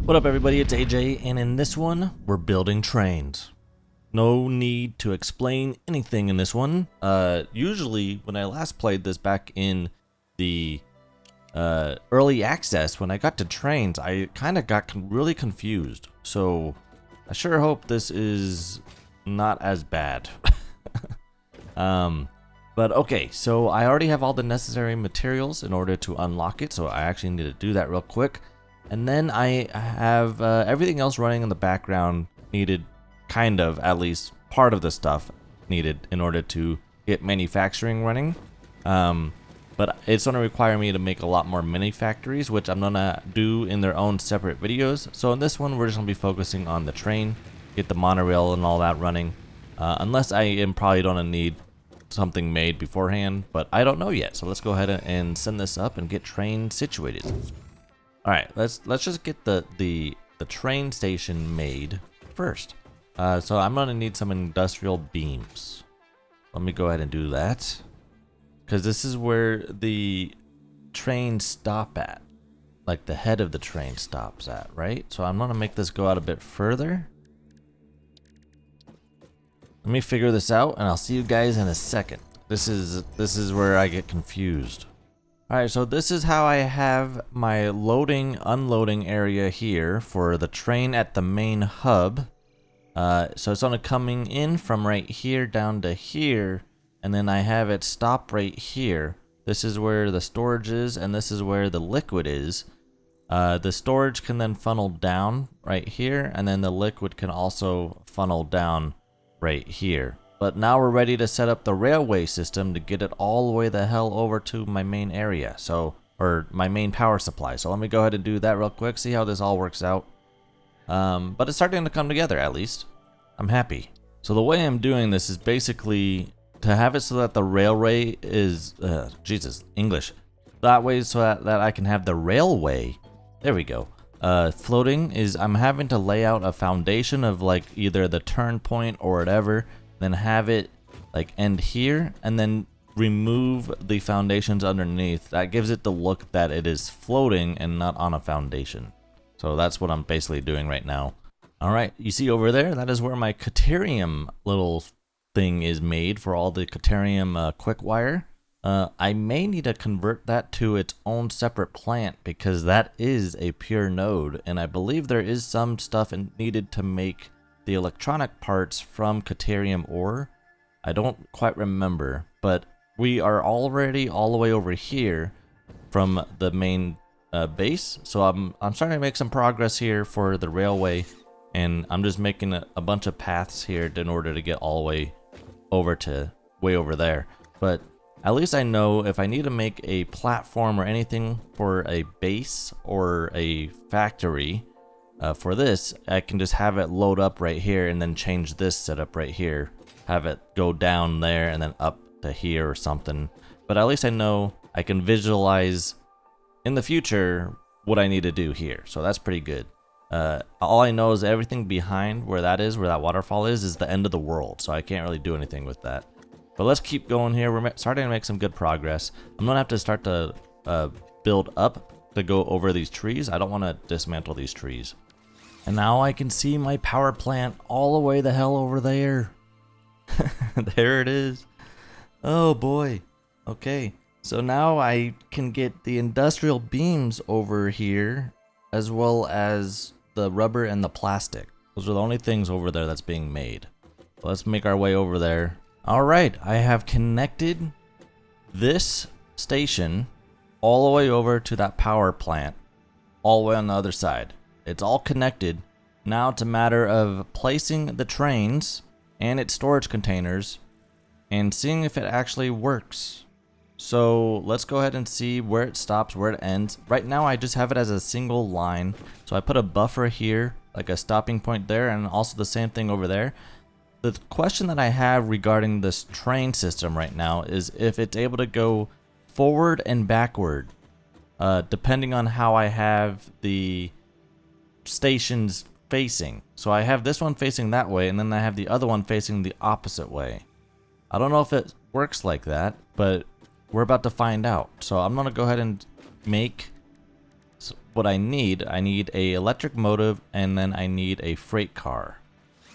What up everybody, it's AJ, and in this one, we're building trains. No need to explain anything in this one. Usually, when I last played this back in the early access, when I got to trains, I kind of got really confused. So, I sure hope this is not as bad. But okay, so I already have all the necessary materials in order to unlock it, so I actually need to do that real quick. And then I have everything else running in the background needed, kind of, at least part of the stuff needed in order to get manufacturing running. But it's going to require me to make a lot more mini factories, which I'm going to do in their own separate videos. So in this one, we're just going to be focusing on the train, get the monorail and all that running. Unless I am probably going to need something made beforehand, but I don't know yet. So let's go ahead and send this up and get train situated. All right, let's just get the train station made first. So I'm gonna need some industrial beams. Let me go ahead and do that, because this is where the trains stop at, like the head of the train stops at, right? So I'm gonna make this go out a bit further. Let me figure this out, and I'll see you guys in a second. This is where I get confused. Alright, so this is how I have my loading, unloading area here for the train at the main hub. So it's only coming in from right here down to here, and then I have it stop right here. This is where the storage is, and this is where the liquid is. The storage can then funnel down right here, and then the liquid can also funnel down right here. But now we're ready to set up the railway system to get it all the way the hell over to my main area, or my main power supply. So let me go ahead and do that real quick, see how this all works out. But it's starting to come together, at least. I'm happy. So the way I'm doing this is basically to have it so that the railway is, English. That way so that I can have the railway, there we go, floating. Is I'm having to lay out a foundation of like either the turn point or whatever, then have it like end here, and then remove the foundations underneath. That gives it the look that it is floating and not on a foundation. So that's what I'm basically doing right now. Alright, you see over there, that is where my Caterium little thing is made for all the Caterium quick wire. I may need to convert that to its own separate plant, because that is a pure node, and I believe there is some stuff needed to make the electronic parts from Caterium ore. I don't quite remember, but we are already all the way over here from the main base. So I'm starting to make some progress here for the railway, and I'm just making a bunch of paths here in order to get all the way over to way over there. But at least I know if I need to make a platform or anything for a base or a factory, for this, I can just have it load up right here and then change this setup right here. Have it go down there and then up to here or something. But at least I know I can visualize in the future what I need to do here. So that's pretty good. All I know is everything behind where that waterfall is the end of the world. So I can't really do anything with that. But let's keep going here. We're starting to make some good progress. I'm going to have to start to build up to go over these trees. I don't want to dismantle these trees. And now I can see my power plant all the way the hell over there. There it is. Oh boy. Okay. So now I can get the industrial beams over here, as well as the rubber and the plastic. Those are the only things over there that's being made. Let's make our way over there. Alright, I have connected this station all the way over to that power plant, all the way on the other side. It's all connected. Now it's a matter of placing the trains and its storage containers and seeing if it actually works. So let's go ahead and see where it stops, where it ends. Right now I just have it as a single line. So I put a buffer here, like a stopping point there, and also the same thing over there. The question that I have regarding this train system right now is if it's able to go forward and backward, depending on how I have the stations facing. So I have this one facing that way, and then I have the other one facing the opposite way. I don't know if it works like that, but we're about to find out. So I'm gonna go ahead and make what I need. I need a electric motive, and then I need a freight car.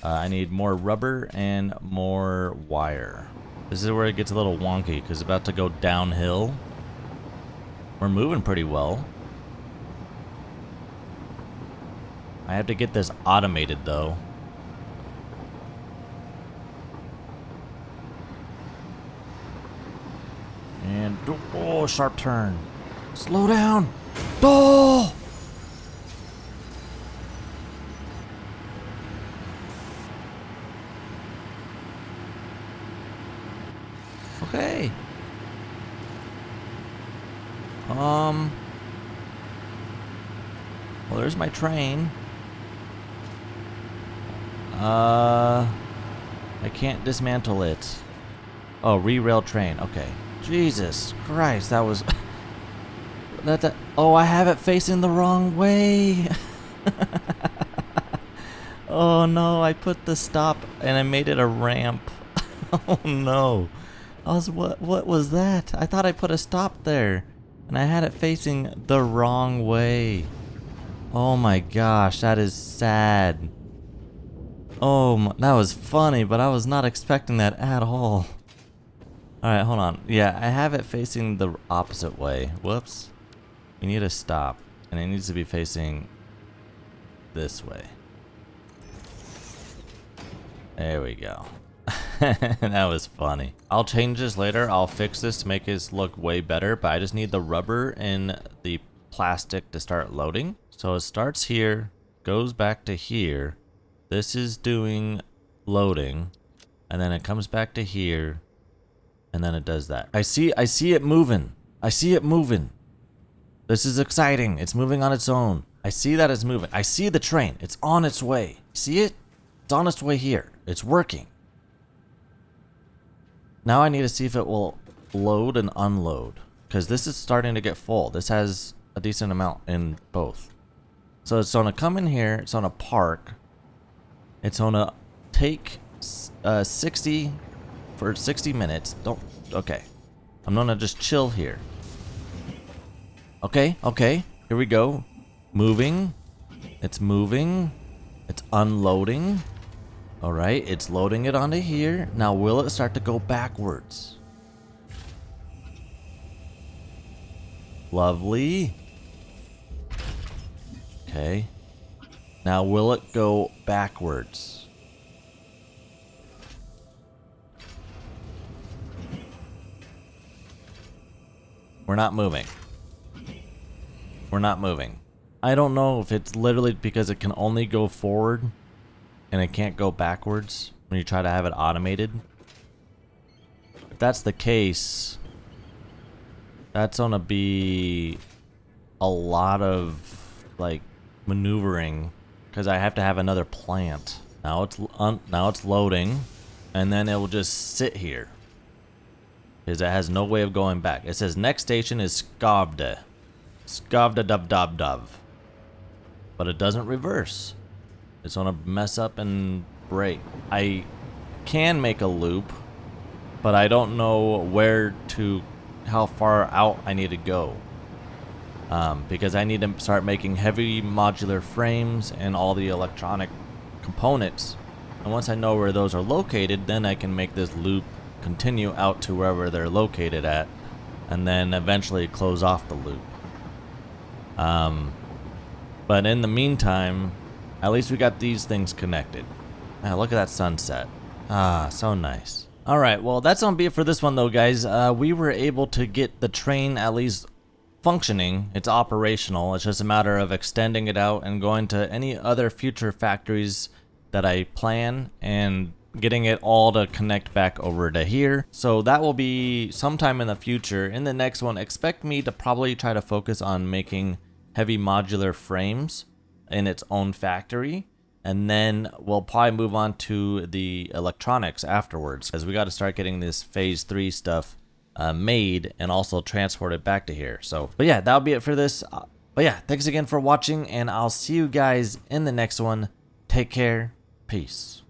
I need more rubber and more wire. This is where it gets a little wonky because it's about to go downhill. We're moving pretty well. I have to get this automated though. And, oh, sharp turn. Slow down. Oh! Okay. Well, there's my train. I can't dismantle it. Oh, re-rail train. Okay. Jesus Christ, that was... Oh, I have it facing the wrong way. Oh no, I put the stop and I made it a ramp. Oh no. What was that? I thought I put a stop there and I had it facing the wrong way. Oh my gosh, that is sad. Oh, that was funny, but I was not expecting that at all. Alright, hold on. Yeah, I have it facing the opposite way. Whoops. We need a stop, and it needs to be facing this way. There we go. That was funny. I'll change this later. I'll fix this to make this look way better, but I just need the rubber and the plastic to start loading. So it starts here, goes back to here. This is doing loading, and then it comes back to here, and then it does that. I see it moving. I see it moving. This is exciting. It's moving on its own. I see that it's moving. I see the train. It's on its way. See it? It's on its way here. It's working. Now I need to see if it will load and unload, because this is starting to get full. This has a decent amount in both. So it's going to come in here. It's going to park. It's going to take 60 for 60 minutes. Okay. I'm going to just chill here. Okay, here we go. Moving. It's moving. It's unloading. Alright, it's loading it onto here. Now will it start to go backwards? Lovely. Okay. Now will it go backwards? We're not moving. We're not moving. I don't know if it's literally because it can only go forward and it can't go backwards when you try to have it automated. If that's the case, that's gonna be a lot of like maneuvering because I have to have another plant. Now it's loading, and then it will just sit here because it has no way of going back. It says next station is Skavda. Skavda dub dub dub. But it doesn't reverse. It's gonna mess up and break. I can make a loop, but I don't know how far out I need to go. Because I need to start making heavy modular frames and all the electronic components. And once I know where those are located, then I can make this loop continue out to wherever they're located at, and then eventually close off the loop. But in the meantime, at least we got these things connected. Look at that sunset. Ah, so nice. Alright, well that's gonna be it for this one though, guys. We were able to get the train at least functioning. It's operational. It's just a matter of extending it out and going to any other future factories that I plan and getting it all to connect back over to here. So that will be sometime in the future. In the next one, expect me to probably try to focus on making heavy modular frames in its own factory, and then we'll probably move on to the electronics afterwards, because we got to start getting this phase 3 stuff made and also transported back to here. So, but yeah, that'll be it for this. But yeah, thanks again for watching, and I'll see you guys in the next one. Take care. Peace.